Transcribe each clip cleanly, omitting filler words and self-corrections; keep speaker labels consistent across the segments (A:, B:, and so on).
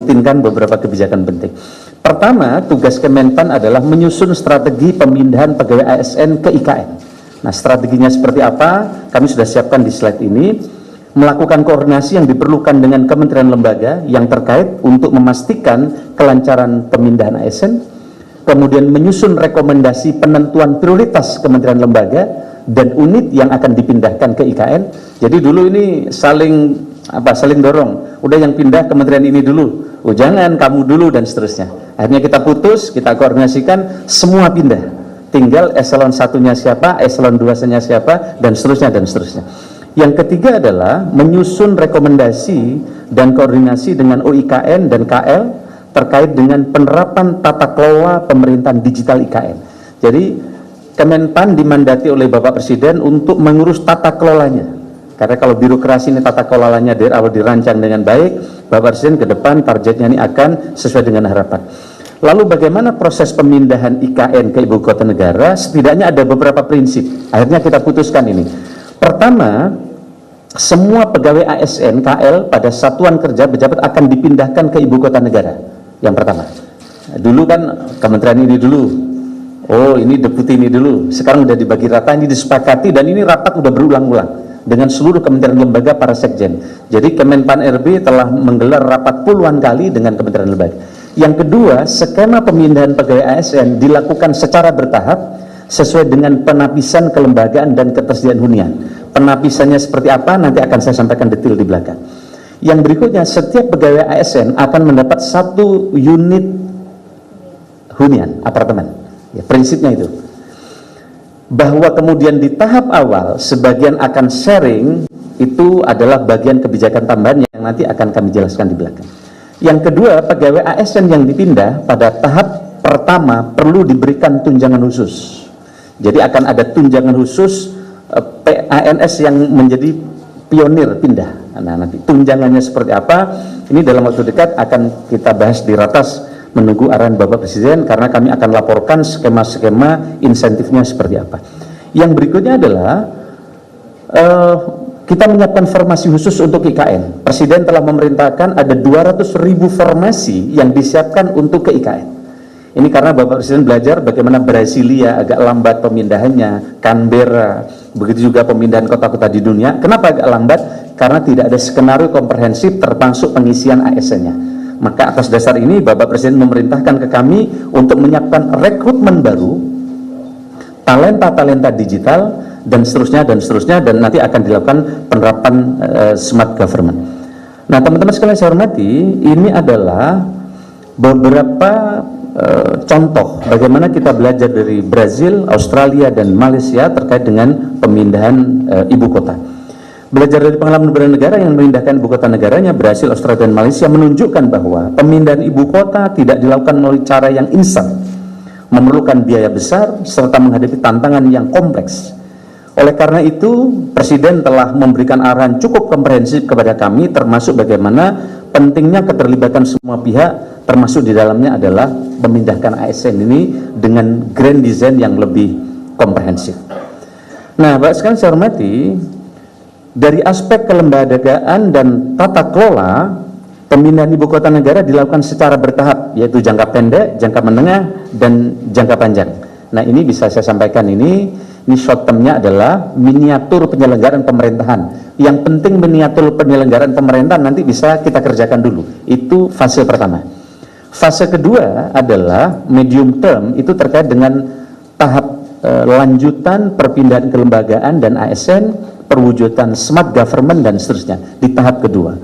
A: merutinkan beberapa kebijakan penting. Pertama, tugas Kemenpan adalah menyusun strategi pemindahan pegawai ASN ke IKN. Nah, strateginya seperti apa? Kami sudah siapkan di slide ini. Melakukan koordinasi yang diperlukan dengan kementerian lembaga yang terkait untuk memastikan kelancaran pemindahan ASN, kemudian menyusun rekomendasi penentuan prioritas kementerian lembaga dan unit yang akan dipindahkan ke IKN. Jadi dulu ini saling dorong, udah yang pindah kementerian ini dulu, oh jangan kamu dulu, dan seterusnya. Akhirnya kita putus, kita koordinasikan, semua pindah, tinggal eselon 1-nya siapa, eselon 2-nya siapa, dan seterusnya dan seterusnya. Yang ketiga adalah menyusun rekomendasi dan koordinasi dengan OIKN dan KL terkait dengan penerapan tata kelola pemerintahan digital IKN. Jadi Kemenpan dimandati oleh Bapak Presiden untuk mengurus tata kelolanya. Karena kalau birokrasi ini tata kelolanya dari awal dirancang dengan baik, Bapak Presiden ke depan targetnya ini akan sesuai dengan harapan. Lalu bagaimana proses pemindahan IKN ke Ibu Kota Negara? Setidaknya ada beberapa prinsip. Akhirnya kita putuskan ini. Pertama, semua pegawai ASN KL pada satuan kerja pejabat akan dipindahkan ke Ibu Kota Negara. Yang pertama. Dulu kan kementerian ini dulu. Oh, ini deputi ini dulu. Sekarang udah dibagi rata, ini disepakati, dan ini rapat udah berulang-ulang dengan seluruh kementerian lembaga para sekjen. Jadi Kemenpan RB telah menggelar rapat puluhan kali dengan kementerian lembaga. Yang kedua, skema pemindahan pegawai ASN dilakukan secara bertahap sesuai dengan penapisan kelembagaan dan ketersediaan hunian. Penapisannya seperti apa nanti akan saya sampaikan detail di belakang. Yang berikutnya, setiap pegawai ASN akan mendapat 1 unit hunian apartemen. Ya, prinsipnya itu. Bahwa kemudian di tahap awal sebagian akan sharing, itu adalah bagian kebijakan tambahan yang nanti akan kami jelaskan di belakang. Yang kedua, pegawai ASN yang dipindah pada tahap pertama perlu diberikan tunjangan khusus. Jadi akan ada tunjangan khusus PANS yang menjadi pionir pindah. Nah, nanti tunjangannya seperti apa? Ini dalam waktu dekat akan kita bahas di ratas, menunggu arahan Bapak Presiden, karena kami akan laporkan skema-skema insentifnya seperti apa. Yang berikutnya adalah kita menyiapkan formasi khusus untuk IKN. Presiden telah memerintahkan ada 200.000 formasi yang disiapkan untuk ke IKN. Ini karena Bapak Presiden belajar bagaimana Brasilia agak lambat pemindahannya, Canberra, begitu juga pemindahan kota-kota di dunia. Kenapa agak lambat? Karena tidak ada skenario komprehensif termasuk pengisian ASN-nya. Maka atas dasar ini Bapak Presiden memerintahkan ke kami untuk menyiapkan rekrutmen baru, talenta-talenta digital, dan seterusnya, dan nanti akan dilakukan penerapan smart government. Nah, teman-teman sekalian saya hormati, ini adalah beberapa contoh bagaimana kita belajar dari Brazil, Australia, dan Malaysia terkait dengan pemindahan ibu kota. Belajar dari pengalaman beberapa negara yang memindahkan ibu kota negaranya, Brazil, Australia, dan Malaysia, menunjukkan bahwa pemindahan ibu kota tidak dilakukan melalui cara yang instan, memerlukan biaya besar, serta menghadapi tantangan yang kompleks. Oleh karena itu, Presiden telah memberikan arahan cukup komprehensif kepada kami, termasuk bagaimana pentingnya keterlibatan semua pihak, termasuk di dalamnya adalah memindahkan ASN ini dengan grand design yang lebih komprehensif. Nah, Bapak sekalian saya hormati, dari aspek kelembagaan dan tata kelola, pemindahan ibu kota negara dilakukan secara bertahap, yaitu jangka pendek, jangka menengah, dan jangka panjang. Nah, ini bisa saya sampaikan ini short termnya adalah miniatur penyelenggaraan pemerintahan. Yang penting miniatur penyelenggaraan pemerintahan nanti bisa kita kerjakan dulu. Itu fase pertama. Fase kedua adalah medium term, itu terkait dengan tahap lanjutan perpindahan kelembagaan dan ASN, perwujudan smart government, dan seterusnya di tahap kedua.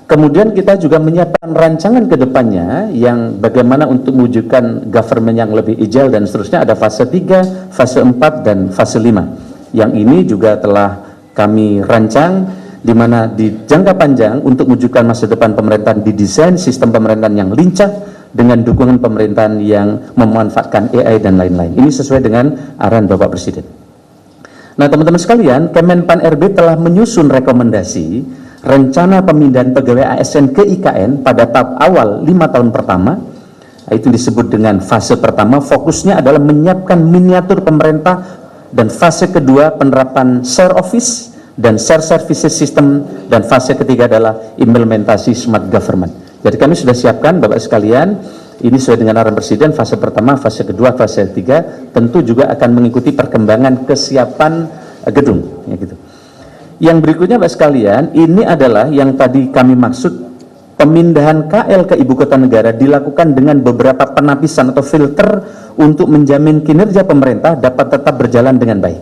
A: Kemudian kita juga menyiapkan rancangan ke depannya yang bagaimana untuk mewujudkan government yang lebih agile dan seterusnya. Ada fase 3, fase 4, dan fase 5. Yang ini juga telah kami rancang, di mana di jangka panjang untuk mewujudkan masa depan pemerintahan didesain sistem pemerintahan yang lincah dengan dukungan pemerintahan yang memanfaatkan AI dan lain-lain. Ini sesuai dengan arahan Bapak Presiden. Nah, teman-teman sekalian, Kemenpan RB telah menyusun rekomendasi rencana pemindahan pegawai ASN ke IKN pada tahap awal 5 tahun pertama. Itu disebut dengan fase pertama, fokusnya adalah menyiapkan miniatur pemerintah, dan fase kedua penerapan share office dan share services system, dan fase ketiga adalah implementasi smart government. Jadi kami sudah siapkan Bapak sekalian, ini sesuai dengan arahan Presiden, fase pertama, fase kedua, fase ketiga, tentu juga akan mengikuti perkembangan kesiapan gedung. Ya, gitu. Yang berikutnya Bapak sekalian, ini adalah yang tadi kami maksud, pemindahan KL ke ibu kota negara dilakukan dengan beberapa penapisan atau filter untuk menjamin kinerja pemerintah dapat tetap berjalan dengan baik.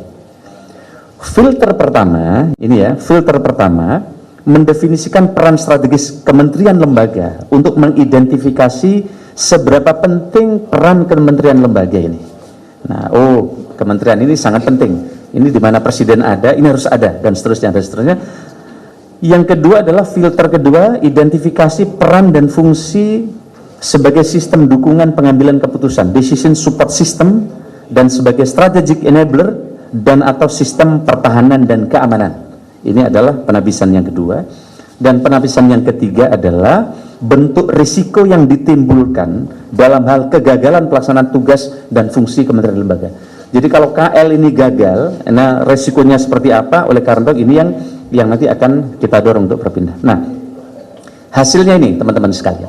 A: Filter pertama, ini ya, filter pertama mendefinisikan peran strategis kementerian lembaga untuk mengidentifikasi seberapa penting peran kementerian lembaga ini. Nah, kementerian ini sangat penting. Ini di mana presiden ada, ini harus ada, dan seterusnya, dan seterusnya. Yang kedua adalah filter kedua, identifikasi peran dan fungsi sebagai sistem dukungan pengambilan keputusan, decision support system, dan sebagai strategic enabler dan atau sistem pertahanan dan keamanan. Ini adalah penapisan yang kedua. Dan penapisan yang ketiga adalah bentuk risiko yang ditimbulkan dalam hal kegagalan pelaksanaan tugas dan fungsi kementerian lembaga. Jadi kalau KL ini gagal, nah resikonya seperti apa? Oleh karena itu ini yang nanti akan kita dorong untuk berpindah. Nah, hasilnya ini teman-teman sekalian.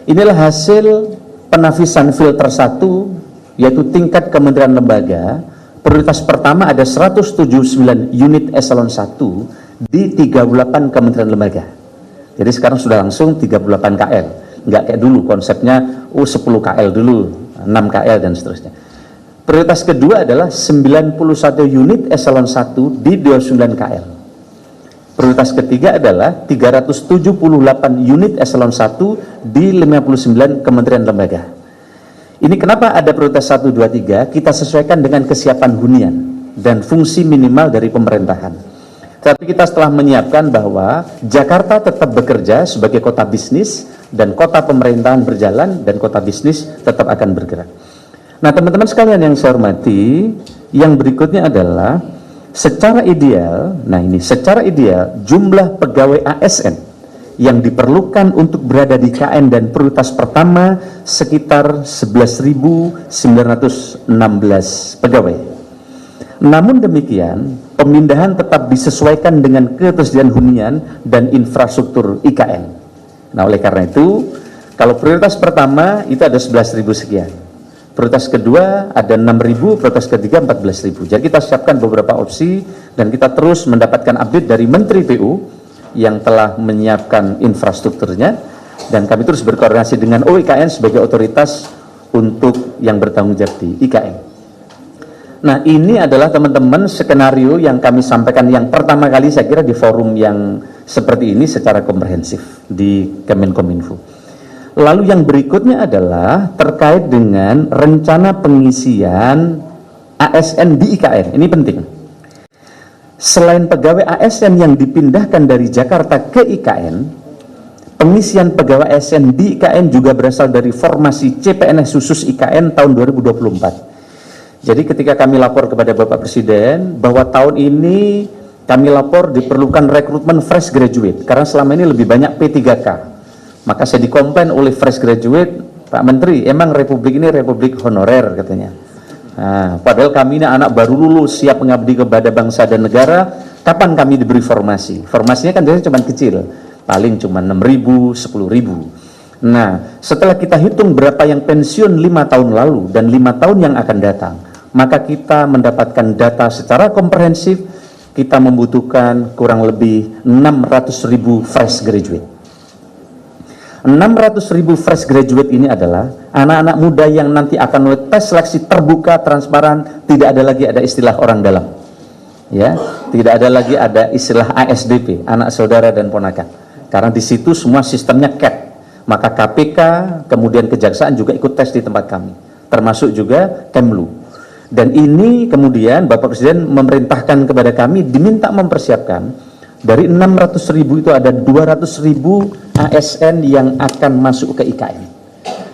A: Inilah hasil penapisan filter 1, yaitu tingkat kementerian lembaga. Prioritas pertama ada 179 unit eselon 1 di 38 kementerian lembaga. Jadi sekarang sudah langsung 38 KL. Enggak kayak dulu konsepnya 10 KL dulu, 6 KL dan seterusnya. Prioritas kedua adalah 91 unit eselon 1 di 29 KL. Prioritas ketiga adalah 378 unit eselon 1 di 59 kementerian lembaga. Ini kenapa ada prioritas 1, 2, 3, kita sesuaikan dengan kesiapan hunian dan fungsi minimal dari pemerintahan. Tapi kita setelah menyiapkan bahwa Jakarta tetap bekerja sebagai kota bisnis dan kota pemerintahan berjalan dan kota bisnis tetap akan bergerak. Nah teman-teman sekalian yang saya hormati, yang berikutnya adalah secara ideal, nah ini secara ideal jumlah pegawai ASN yang diperlukan untuk berada di KN dan prioritas pertama sekitar 11.916 pegawai. Namun demikian, pemindahan tetap disesuaikan dengan ketersediaan hunian dan infrastruktur IKN. Nah oleh karena itu, kalau prioritas pertama itu ada 11.000 sekian. Prioritas kedua ada 6.000, prioritas ketiga 14.000. Jadi kita siapkan beberapa opsi dan kita terus mendapatkan update dari Menteri PU yang telah menyiapkan infrastrukturnya, dan kami terus berkoordinasi dengan OIKN sebagai otoritas untuk yang bertanggung jawab di IKN. Nah ini adalah teman-teman skenario yang kami sampaikan yang pertama kali saya kira di forum yang seperti ini secara komprehensif di Kemenkominfo. Lalu yang berikutnya adalah terkait dengan rencana pengisian ASN di IKN. Ini penting. Selain pegawai ASN yang dipindahkan dari Jakarta ke IKN, pengisian pegawai ASN di IKN juga berasal dari formasi CPNS khusus IKN tahun 2024. Jadi ketika kami lapor kepada Bapak Presiden bahwa tahun ini kami lapor diperlukan rekrutmen fresh graduate karena selama ini lebih banyak P3K. Maka saya dikomplain oleh fresh graduate, Pak Menteri, emang Republik ini Republik honorer katanya. Nah, padahal kami ini anak baru lulus, siap mengabdi kepada bangsa dan negara, kapan kami diberi formasi? Formasinya kan biasanya cuma kecil, paling cuma 6.000, 10.000. Nah, setelah kita hitung berapa yang pensiun 5 tahun lalu dan 5 tahun yang akan datang, maka kita mendapatkan data secara komprehensif, kita membutuhkan kurang lebih 600.000 fresh graduate. 600.000 fresh graduate ini adalah anak-anak muda yang nanti akan melalui tes seleksi terbuka, transparan, tidak ada lagi ada istilah orang dalam. Ya, tidak ada lagi ada istilah ASDP, anak saudara dan ponakan. Karena di situ semua sistemnya CAT. Maka KPK, kemudian Kejaksaan juga ikut tes di tempat kami, termasuk juga Kemlu. Dan ini kemudian Bapak Presiden memerintahkan kepada kami diminta mempersiapkan dari 600.000 itu ada 200.000 ASN yang akan masuk ke IKN.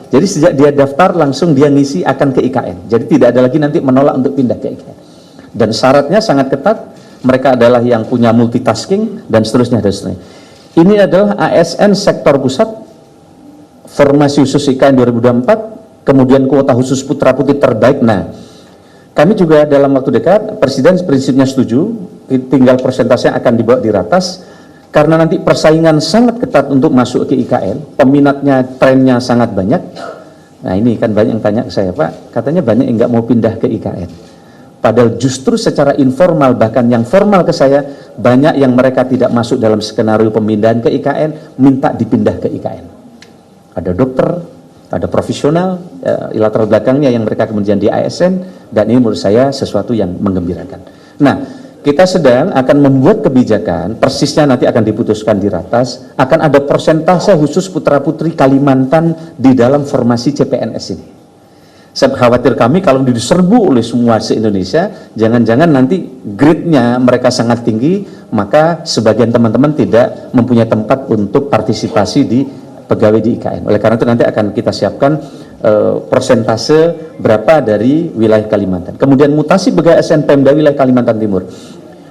A: Jadi sejak dia daftar langsung dia ngisi akan ke IKN. Jadi tidak ada lagi nanti menolak untuk pindah ke IKN. Dan syaratnya sangat ketat, mereka adalah yang punya multitasking dan seterusnya dan seterusnya. Ini adalah ASN sektor pusat, formasi khusus IKN 2024, kemudian kuota khusus putra putri terbaik. Nah, kami juga dalam waktu dekat, Presiden prinsipnya setuju, tinggal persentasenya akan dibawa di ratas. karena nanti persaingan sangat ketat untuk masuk ke IKN, peminatnya, trennya sangat banyak. Nah ini kan banyak yang tanya ke saya, Pak, katanya banyak yang nggak mau pindah ke IKN. Padahal justru secara informal, bahkan yang formal ke saya, banyak yang mereka tidak masuk dalam skenario pemindahan ke IKN, minta dipindah ke IKN. Ada dokter, ada profesional, latar belakangnya yang mereka kemudian di ASN, dan ini menurut saya sesuatu yang menggembirakan. Nah, kita sedang akan membuat kebijakan, persisnya nanti akan diputuskan di Ratas, akan ada persentase khusus putra-putri Kalimantan di dalam formasi CPNS ini. Saya khawatir kami kalau diserbu oleh semua se-Indonesia, jangan-jangan nanti grade-nya mereka sangat tinggi, maka sebagian teman-teman tidak mempunyai tempat untuk partisipasi di pegawai di IKN. Oleh karena itu nanti akan kita siapkan persentase berapa dari wilayah Kalimantan. Kemudian mutasi pegawai ASN Pemda wilayah Kalimantan Timur.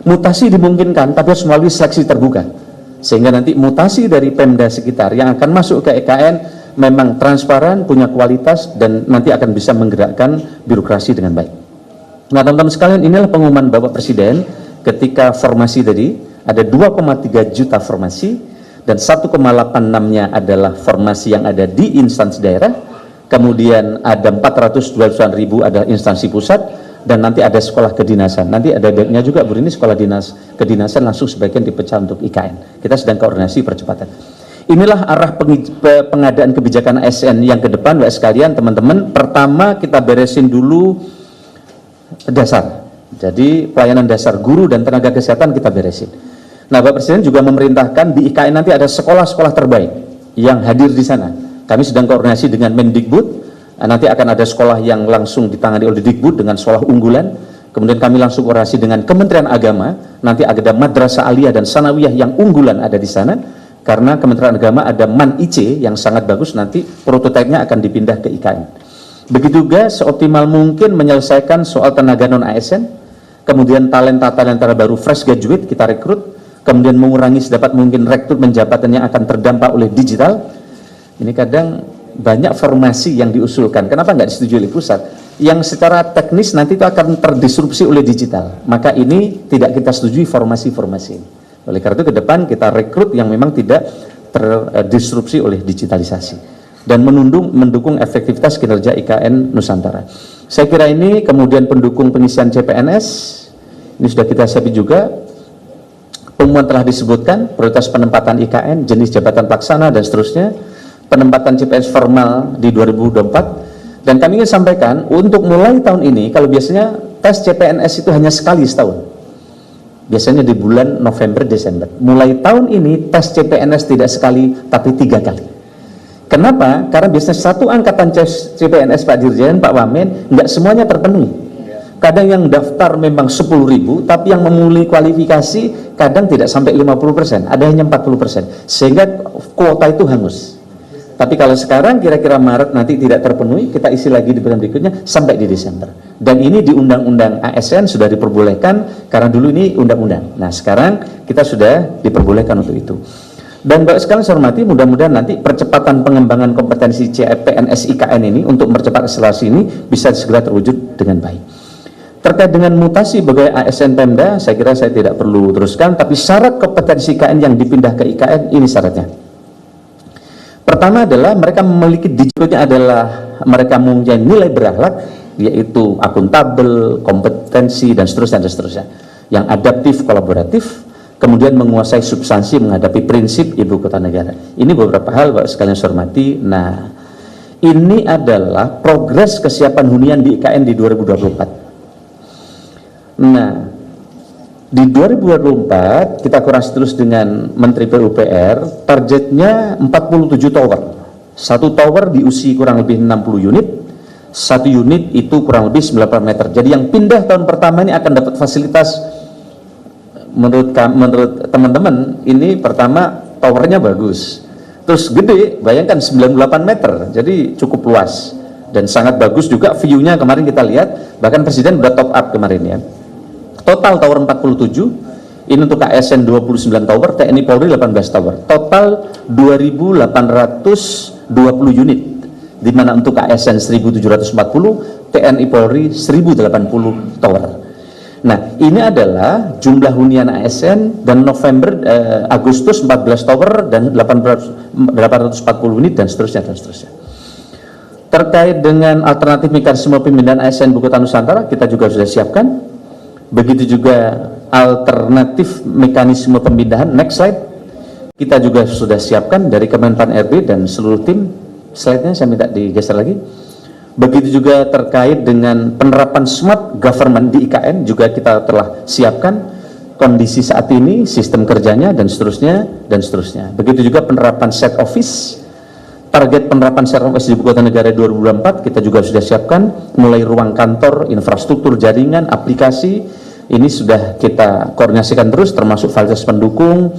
A: Mutasi dimungkinkan, tapi harus melalui seleksi terbuka. Sehingga nanti mutasi dari Pemda sekitar yang akan masuk ke IKN memang transparan, punya kualitas, dan nanti akan bisa menggerakkan birokrasi dengan baik. Nah teman-teman sekalian, inilah pengumuman Bapak Presiden ketika formasi tadi, ada 2,3 juta formasi, dan 1,86-nya adalah formasi yang ada di instansi daerah, kemudian ada 420.000 adalah instansi pusat, dan nanti ada sekolah kedinasan. Nanti ada baiknya juga, Bu, ini sekolah kedinasan langsung sebagian dipecah untuk IKN. Kita sedang koordinasi percepatan. Inilah arah pengadaan kebijakan ASN yang ke depan, Bapak sekalian, teman-teman. Pertama kita beresin dulu dasar. Jadi pelayanan dasar guru dan tenaga kesehatan kita beresin. Nah, Bapak Presiden juga memerintahkan di IKN nanti ada sekolah-sekolah terbaik yang hadir di sana. Kami sedang koordinasi dengan Mendikbud, nanti akan ada sekolah yang langsung ditangani oleh Dikbud dengan sekolah unggulan. Kemudian kami langsung koordinasi dengan Kementerian Agama, nanti ada madrasah aliyah dan sanawiyah yang unggulan ada di sana. Karena Kementerian Agama ada MAN IC yang sangat bagus, nanti prototipenya akan dipindah ke IKN. Begitu juga seoptimal mungkin menyelesaikan soal tenaga non-ASN, kemudian talenta-talenta baru fresh graduate kita rekrut, kemudian mengurangi sedapat mungkin rekrutmen jabatan yang akan terdampak oleh digital. Ini kadang banyak formasi yang diusulkan, kenapa nggak disetujui oleh pusat? Yang secara teknis nanti itu akan terdisrupsi oleh digital, maka ini tidak kita setujui formasi-formasi ini. Oleh karena itu ke depan kita rekrut yang memang tidak terdisrupsi oleh digitalisasi dan mendukung efektivitas kinerja IKN Nusantara. Saya kira ini kemudian pendukung pengisian CPNS, ini sudah kita siapin juga. Pengumuman telah disebutkan, prioritas penempatan IKN, jenis jabatan pelaksana dan seterusnya, penempatan CPNS formal di 2024, dan kami ingin sampaikan untuk mulai tahun ini, kalau biasanya tes CPNS itu hanya sekali setahun. Biasanya di bulan November, Desember. Mulai tahun ini tes CPNS tidak sekali, tapi 3 kali. Kenapa? Karena biasanya satu angkatan CPNS Pak Dirjen, Pak Wamen, nggak semuanya terpenuhi. Kadang yang daftar memang 10.000, tapi yang memulai kualifikasi kadang tidak sampai 50%, ada hanya 40%. Sehingga kuota itu hangus. Tapi kalau sekarang kira-kira Maret nanti tidak terpenuhi, kita isi lagi di bulan berikutnya sampai di Desember. Dan ini di Undang-Undang ASN sudah diperbolehkan, karena dulu ini undang-undang. Nah sekarang kita sudah diperbolehkan untuk itu. Dan Bapak sekalian saya hormati, mudah-mudahan nanti percepatan pengembangan kompetensi CPNS IKN ini untuk mempercepat akselerasi ini bisa segera terwujud dengan baik. Terkait dengan mutasi pegawai ASN Pemda, saya kira saya tidak perlu teruskan, tapi syarat kompetensi IKN yang dipindah ke IKN ini syaratnya. Pertama adalah mereka memiliki digitalnya adalah mereka mempunyai nilai berakhlak, yaitu akuntabel, kompetensi, dan seterusnya, yang adaptif, kolaboratif, kemudian menguasai substansi menghadapi prinsip ibu kota negara. Ini beberapa hal Bapak sekalian saya hormati. Nah, ini adalah progres kesiapan hunian di IKN di 2024. Nah, di 2024 kita koordinasi terus dengan Menteri PUPR, targetnya 47 tower. Satu tower diusi kurang lebih 60 unit, satu unit itu kurang lebih 90 meter. Jadi yang pindah tahun pertama ini akan dapat fasilitas, menurut teman-teman ini pertama towernya bagus, terus gede, bayangkan 98 meter, jadi cukup luas dan sangat bagus juga view-nya. Kemarin kita lihat, bahkan Presiden udah top up kemarin ya. Total tower 47, ini untuk ASN 29 tower, TNI Polri 18 tower, total 2.820 unit, di mana untuk ASN 1.740, TNI Polri 1.080 tower. Nah, ini adalah jumlah hunian ASN dan Agustus 14 tower dan 840 unit dan seterusnya dan seterusnya. Terkait dengan alternatif mekanisme pemindahan ASN Buku Kota Nusantara, kita juga sudah siapkan. Begitu juga alternatif mekanisme pemindahan, next slide, kita juga sudah siapkan dari Kemenpan RB dan seluruh tim. Slide-nya saya minta digeser lagi. Begitu juga terkait dengan penerapan smart government di IKN juga kita telah siapkan kondisi saat ini, sistem kerjanya dan seterusnya dan seterusnya. Begitu juga penerapan set office, target penerapan set office di Ibu Kota Negara 2024 kita juga sudah siapkan, mulai ruang kantor, infrastruktur jaringan, aplikasi, ini sudah kita koordinasikan terus termasuk fasilitas pendukung,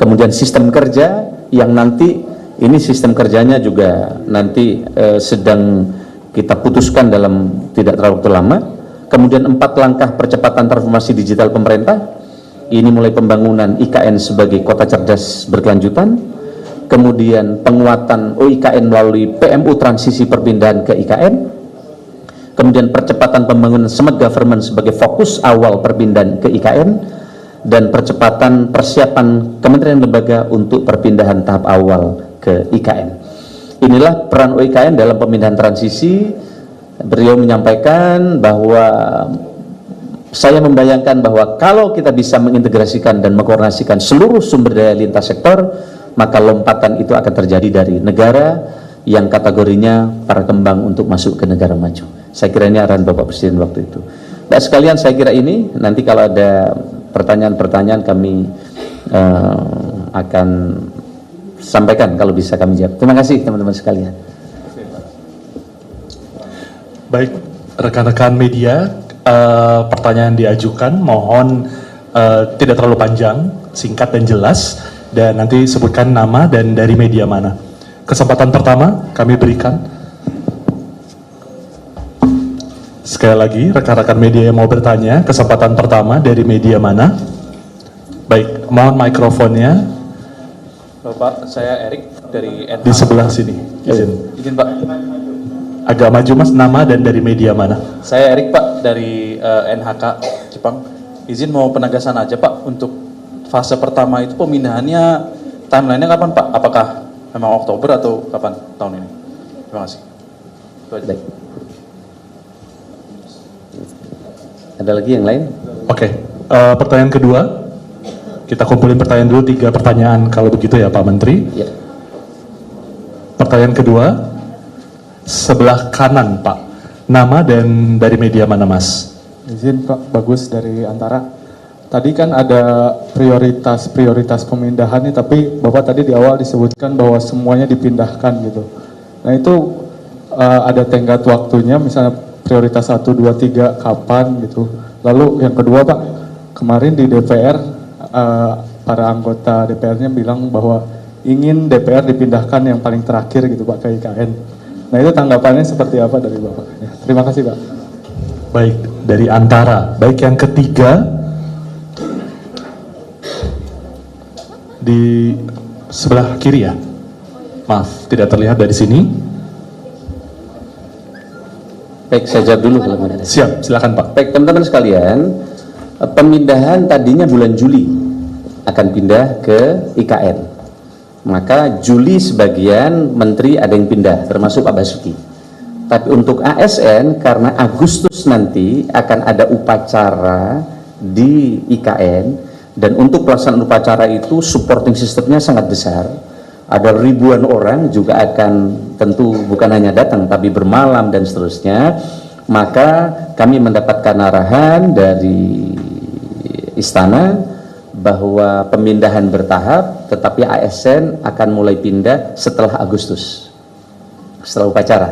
A: kemudian sistem kerja yang nanti ini sistem kerjanya juga nanti sedang kita putuskan dalam tidak terlalu lama. Kemudian 4 langkah percepatan transformasi digital pemerintah, ini mulai pembangunan IKN sebagai kota cerdas berkelanjutan, kemudian penguatan OIKN melalui PMU transisi perpindahan ke IKN, kemudian percepatan pembangunan smart government sebagai fokus awal perpindahan ke IKN, dan percepatan persiapan kementerian lembaga untuk perpindahan tahap awal ke IKN. Inilah peran OIKN dalam pemindahan transisi. Beliau menyampaikan bahwa saya membayangkan bahwa kalau kita bisa mengintegrasikan dan mengkoordinasikan seluruh sumber daya lintas sektor, maka lompatan itu akan terjadi dari negara yang kategorinya para kembang untuk masuk ke negara maju. Saya kira ini arahan Bapak Presiden waktu itu. Nah, sekalian saya kira ini, nanti kalau ada pertanyaan-pertanyaan kami akan sampaikan kalau bisa kami jawab. Terima kasih teman-teman sekalian.
B: Baik, rekan-rekan media, pertanyaan diajukan, mohon tidak terlalu panjang, singkat dan jelas, dan nanti sebutkan nama dan dari media mana. Kesempatan pertama kami berikan. Sekali lagi, rekan-rekan media yang mau bertanya, kesempatan pertama dari media mana? Baik, mohon mikrofonnya.
C: Bapak, saya Erik dari NHK.
B: Di sebelah sini.
C: Izin Pak.
B: Agak maju Mas, nama dan dari media mana?
C: Saya Erik Pak dari NHK Jepang. Izin mau penegasan aja Pak, untuk fase pertama itu pemindahannya timelinenya kapan Pak? Apakah memang Oktober atau kapan tahun ini? Terima kasih.
A: Baik. Ada lagi yang lain?
B: Oke, pertanyaan kedua. Kita kumpulin pertanyaan dulu, 3 pertanyaan kalau begitu ya Pak Menteri.
A: Ya.
B: Pertanyaan kedua, sebelah kanan Pak, nama dan dari media mana Mas?
D: Izin Pak, Bagus dari Antara. Tadi kan ada prioritas pemindahan nih, tapi Bapak tadi di awal disebutkan bahwa semuanya dipindahkan gitu. Nah itu ada tenggat waktunya, misalnya prioritas 1, 2, 3 kapan gitu. Lalu yang kedua Pak, kemarin di DPR para anggota DPR-nya bilang bahwa ingin DPR dipindahkan yang paling terakhir gitu Pak ke IKN. Nah itu tanggapannya seperti apa dari Bapak? Ya, terima kasih Pak.
B: Baik, dari Antara. Baik, yang ketiga di sebelah kiri ya. Maaf, tidak terlihat dari sini.
A: Baik, saya jawab dulu kalau ada.
B: Siap, silakan Pak.
A: Baik, teman-teman sekalian, pemindahan tadinya bulan Juli akan pindah ke IKN. Maka Juli sebagian menteri ada yang pindah, termasuk Pak Basuki. Tapi untuk ASN, karena Agustus nanti akan ada upacara di IKN, dan untuk pelaksanaan upacara itu supporting sistemnya sangat besar. Ada ribuan orang juga akan tentu bukan hanya datang, tapi bermalam dan seterusnya. Maka kami mendapatkan arahan dari istana bahwa pemindahan bertahap, tetapi ASN akan mulai pindah setelah Agustus, setelah upacara,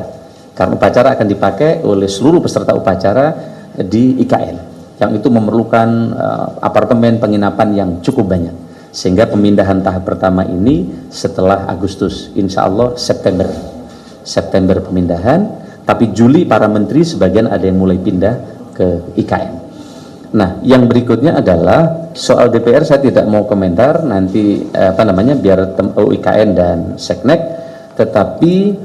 A: karena upacara akan dipakai oleh seluruh peserta upacara di IKN, yang itu memerlukan apartemen penginapan yang cukup banyak, sehingga pemindahan tahap pertama ini setelah Agustus, insya Allah September pemindahan, tapi Juli para menteri sebagian ada yang mulai pindah ke IKN. Nah, yang berikutnya adalah soal DPR, saya tidak mau komentar nanti biar OIKN dan Seknek, tetapi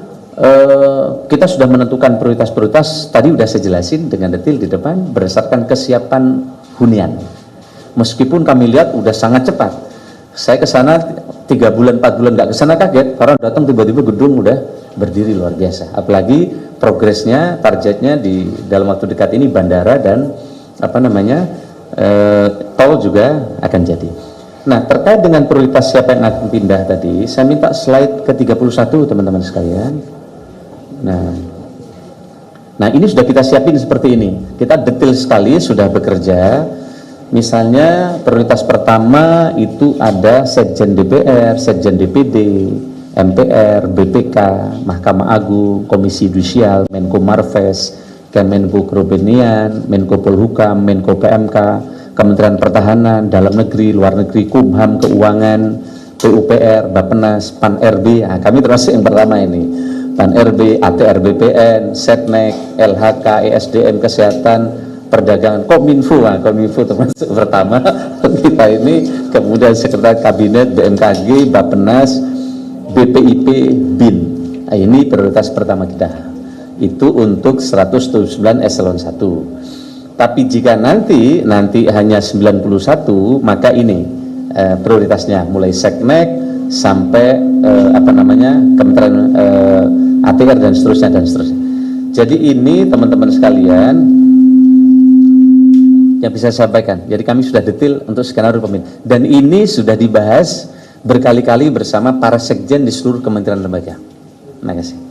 A: kita sudah menentukan prioritas-prioritas, tadi udah saya jelasin dengan detail di depan, berdasarkan kesiapan hunian. Meskipun kami lihat udah sangat cepat. Saya ke sana 3 bulan, 4 bulan nggak ke sana kaget, orang datang tiba-tiba gedung udah berdiri luar biasa. Apalagi progresnya, targetnya di dalam waktu dekat ini bandara dan tol juga akan jadi. Nah, terkait dengan prioritas siapa yang akan pindah tadi, saya minta slide ke-31 teman-teman sekalian. Nah ini sudah kita siapin seperti ini. Kita detail sekali sudah bekerja. Misalnya prioritas pertama itu ada Sekjen DPR, Sekjen DPD, MPR, BPK, Mahkamah Agung, Komisi Yudisial, Menko Marves, Kemenko Kepribadian, Menko Polhukam, Menko PMK, Kementerian Pertahanan, Dalam Negeri, Luar Negeri, Kumham, Keuangan, PUPR, Bappenas, Pan-RB. Nah, kami termasuk yang pertama ini. Pan-RB, ATR BPN, Setnek, LHK, ESDM, Kesehatan, Perdagangan, Kominfo. Nah, Kominfo termasuk pertama kita ini, kemudian Sekretariat Kabinet, BMKG, Bappenas, BPIP, BIN. Nah, ini prioritas pertama kita. Itu untuk 179 eselon 1. Tapi jika nanti hanya 91, maka ini prioritasnya mulai Seknek sampai Kementerian ATR dan seterusnya. Jadi ini teman-teman sekalian yang bisa saya sampaikan. Jadi kami sudah detail untuk skenario pemilu dan ini sudah dibahas berkali-kali bersama para sekjen di seluruh kementerian lembaga. Terima kasih.